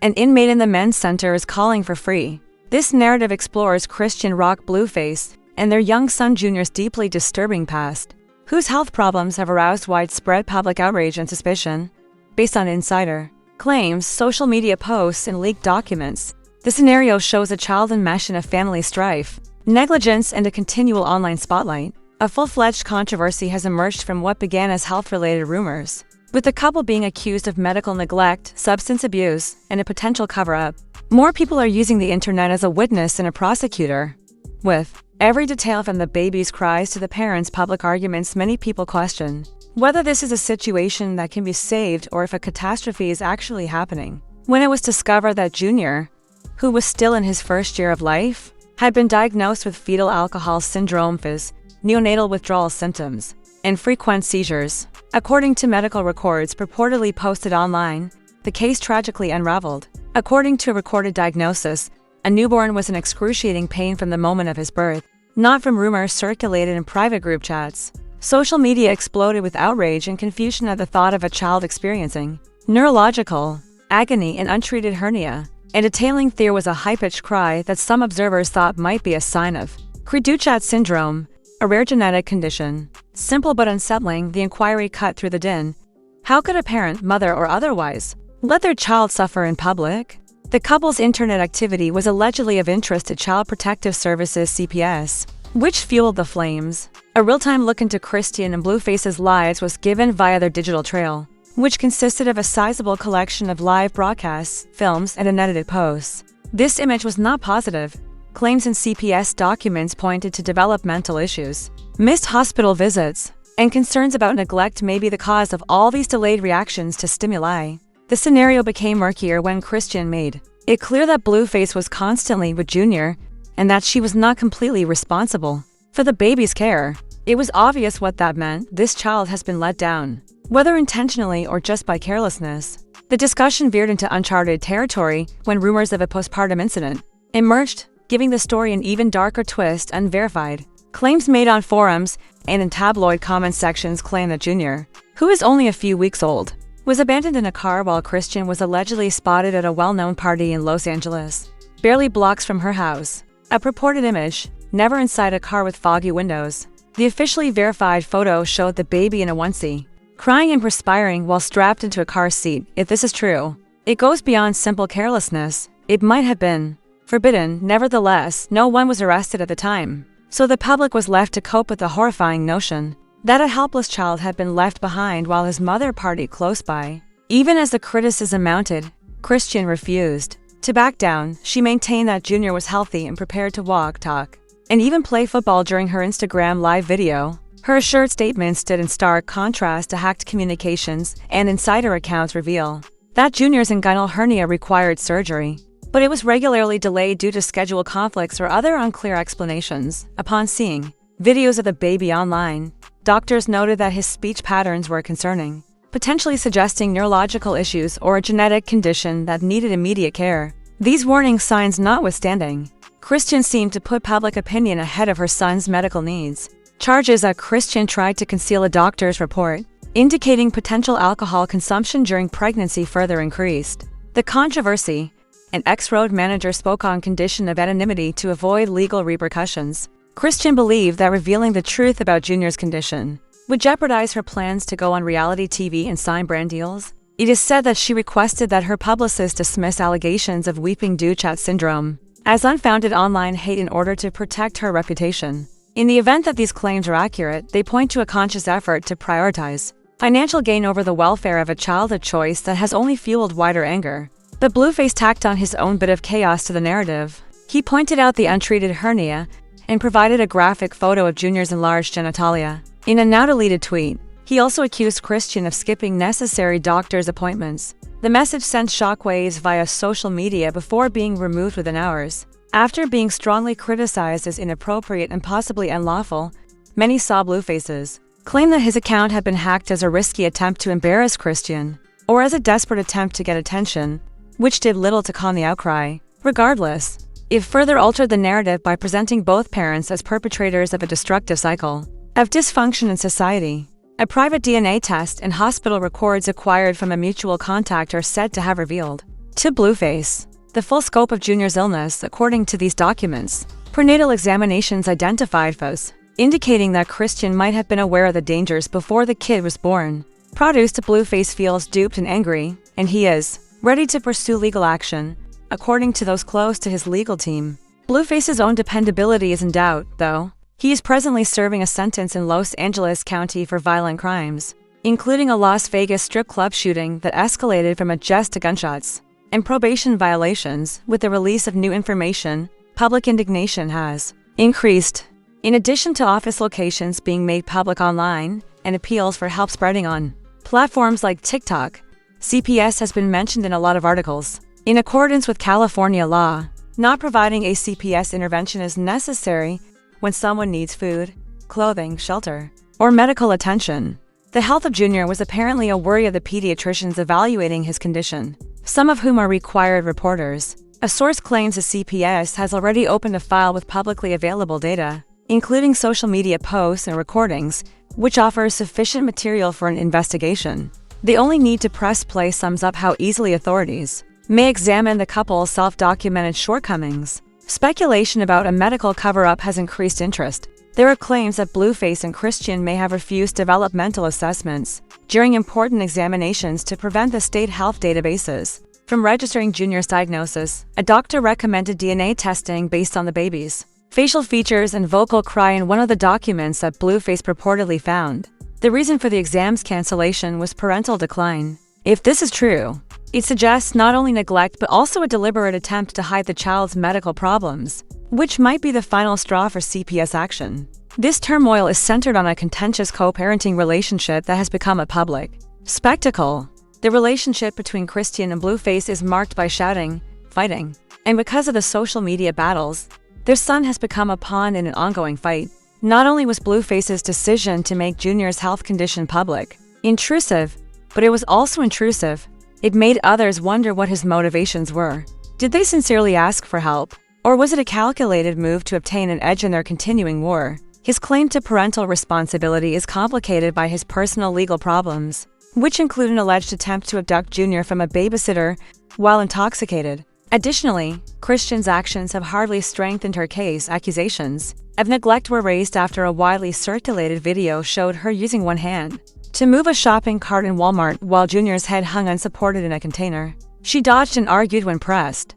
An inmate in the men's center is calling for free. This narrative explores Chrisean Rock Blueface and their young son Junior's deeply disturbing past, whose health problems have aroused widespread public outrage and suspicion. Based on insider claims, social media posts, and leaked documents, the scenario shows a child enmeshed in a family strife, negligence, and a continual online spotlight. A full-fledged controversy has emerged from what began as health-related rumors, with the couple being accused of medical neglect, substance abuse, and a potential cover-up. More people are using the internet as a witness and a prosecutor. With every detail from the baby's cries to the parents' public arguments, many people question whether this is a situation that can be saved or if a catastrophe is actually happening. When it was discovered that Junior, who was still in his first year of life, had been diagnosed with fetal alcohol syndrome (FAS), neonatal withdrawal symptoms, and frequent seizures, according to medical records purportedly posted online, the case tragically unraveled. According to a recorded diagnosis, a newborn was in excruciating pain from the moment of his birth, not from rumors circulated in private group chats. Social media exploded with outrage and confusion at the thought of a child experiencing neurological agony and untreated hernia, and detailing there was a high-pitched cry that some observers thought might be a sign of Chrisean syndrome, a rare genetic condition. Simple but unsettling, the inquiry cut through the din. How could a parent, mother or otherwise, let their child suffer in public? The couple's internet activity was allegedly of interest to Child Protective Services (CPS), which fueled the flames. A real-time look into Chrisean and Blueface's lives was given via their digital trail, which consisted of a sizable collection of live broadcasts, films, and unedited posts. This image was not positive. Claims in CPS documents pointed to developmental issues, missed hospital visits, and concerns about neglect may be the cause of all these delayed reactions to stimuli. The scenario became murkier when Chrisean made it clear that Blueface was constantly with Junior and that she was not completely responsible for the baby's care. It was obvious what that meant. This child has been let down, whether intentionally or just by carelessness. The discussion veered into uncharted territory when rumors of a postpartum incident emerged, giving the story an even darker twist. Unverified claims made on forums and in tabloid comment sections claim that Junior, who is only a few weeks old, was abandoned in a car while Chrisean was allegedly spotted at a well-known party in Los Angeles, barely blocks from her house. A purported image, never inside a car with foggy windows. The officially verified photo showed the baby in a onesie, crying and perspiring while strapped into a car seat. If this is true, it goes beyond simple carelessness. It might have been forbidden. Nevertheless, no one was arrested at the time, so the public was left to cope with the horrifying notion that a helpless child had been left behind while his mother partied close by. Even as the criticism mounted, Chrisean refused to back down. She maintained that Junior was healthy and prepared to walk, talk, and even play football during her Instagram live video. Her assured statement stood in stark contrast to hacked communications and insider accounts reveal that Junior's inguinal hernia required surgery, but it was regularly delayed due to schedule conflicts or other unclear explanations. Upon seeing videos of the baby online, doctors noted that his speech patterns were concerning, potentially suggesting neurological issues or a genetic condition that needed immediate care. These warning signs notwithstanding, Chrisean seemed to put public opinion ahead of her son's medical needs. Charges that Chrisean tried to conceal a doctor's report, indicating potential alcohol consumption during pregnancy, further increased the controversy. An ex-road manager spoke on condition of anonymity to avoid legal repercussions. Chrisean believed that revealing the truth about Junior's condition would jeopardize her plans to go on reality TV and sign brand deals. It is said that she requested that her publicist dismiss allegations of weeping Chrisean syndrome as unfounded online hate in order to protect her reputation. In the event that these claims are accurate, they point to a conscious effort to prioritize financial gain over the welfare of a child, a choice that has only fueled wider anger. But Blueface tacked on his own bit of chaos to the narrative. He pointed out the untreated hernia and provided a graphic photo of Junior's enlarged genitalia. In a now-deleted tweet, he also accused Chrisean of skipping necessary doctor's appointments. The message sent shockwaves via social media before being removed within hours. After being strongly criticized as inappropriate and possibly unlawful, many saw Blueface's claim that his account had been hacked as a risky attempt to embarrass Chrisean, or as a desperate attempt to get attention, which did little to calm the outcry. Regardless, it further altered the narrative by presenting both parents as perpetrators of a destructive cycle of dysfunction in society. A private DNA test and hospital records acquired from a mutual contact are said to have revealed to Blueface. The full scope of Junior's illness, according to these documents. Prenatal examinations identified FOS, indicating that Chrisean might have been aware of the dangers before the kid was born. Produced, Blueface feels duped and angry, and he is ready to pursue legal action, according to those close to his legal team. Blueface's own dependability is in doubt, though. He is presently serving a sentence in Los Angeles County for violent crimes, including a Las Vegas strip club shooting that escalated from a jest to gunshots, and probation violations. With the release of new information, public indignation has increased. In addition to office locations being made public online and appeals for help spreading on platforms like TikTok, CPS has been mentioned in a lot of articles. In accordance with California law, not providing a CPS intervention is necessary when someone needs food, clothing, shelter, or medical attention. The health of Junior was apparently a worry of the pediatricians evaluating his condition, some of whom are required reporters. A source claims the CPS has already opened a file with publicly available data, including social media posts and recordings, which offers sufficient material for an investigation. They only need to press play sums up how easily authorities may examine the couple's self-documented shortcomings. Speculation about a medical cover-up has increased interest. There are claims that Blueface and Chrisean may have refused developmental assessments during important examinations to prevent the state health databases from registering Junior's diagnosis. A doctor recommended DNA testing based on the baby's facial features and vocal cry in one of the documents that Blueface purportedly found. The reason for the exam's cancellation was parental decline. If this is true, it suggests not only neglect but also a deliberate attempt to hide the child's medical problems, which might be the final straw for CPS action. This turmoil is centered on a contentious co-parenting relationship that has become a public spectacle. The relationship between Chrisean and Blueface is marked by shouting, fighting, and because of the social media battles, their son has become a pawn in an ongoing fight. Not only was Blueface's decision to make Junior's health condition public intrusive, but it was also intrusive. It made others wonder what his motivations were. Did they sincerely ask for help? Or was it a calculated move to obtain an edge in their continuing war? His claim to parental responsibility is complicated by his personal legal problems, which include an alleged attempt to abduct Junior from a babysitter while intoxicated. Additionally, Chrisean's actions have hardly strengthened her case. Accusations of neglect were raised after a widely circulated video showed her using one hand to move a shopping cart in Walmart while Junior's head hung unsupported in a container. She dodged and argued when pressed.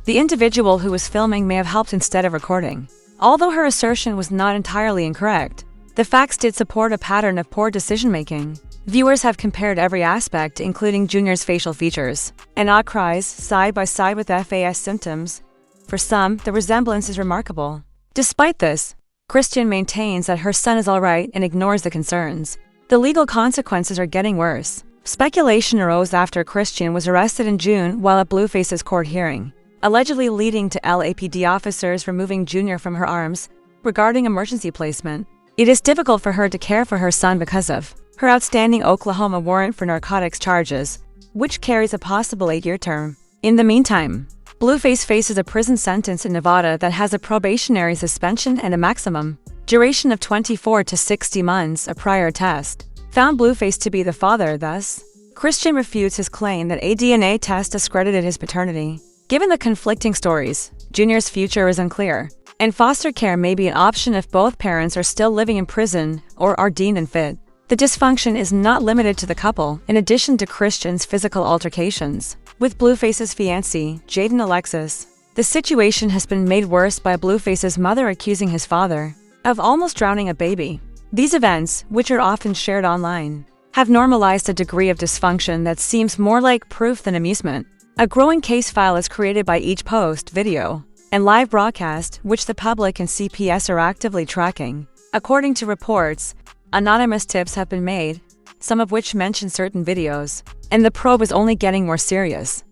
The individual who was filming may have helped instead of recording. Although her assertion was not entirely incorrect, the facts did support a pattern of poor decision-making. Viewers have compared every aspect, including Junior's facial features and odd cries, side by side with FAS symptoms. For some, the resemblance is remarkable. Despite this, Chrisean maintains that her son is alright and ignores the concerns. The legal consequences are getting worse. Speculation arose after Chrisean was arrested in June while at Blueface's court hearing, allegedly leading to LAPD officers removing Junior from her arms. Regarding emergency placement, it is difficult for her to care for her son because of her outstanding Oklahoma warrant for narcotics charges, which carries a possible 8-year term. In the meantime, Blueface faces a prison sentence in Nevada that has a probationary suspension and a maximum duration of 24 to 60 months. A prior test found Blueface to be the father. Thus, Chrisean refutes his claim that a DNA test discredited his paternity. Given the conflicting stories, Junior's future is unclear, and foster care may be an option if both parents are still living in prison or are deemed unfit. The dysfunction is not limited to the couple. In addition to Chrisean's physical altercations with Blueface's fiancée, Jaden Alexis, the situation has been made worse by Blueface's mother accusing his father of almost drowning a baby. These events, which are often shared online, have normalized a degree of dysfunction that seems more like proof than amusement. A growing case file is created by each post, video, and live broadcast, which the public and CPS are actively tracking. According to reports, anonymous tips have been made, some of which mention certain videos, and the probe is only getting more serious.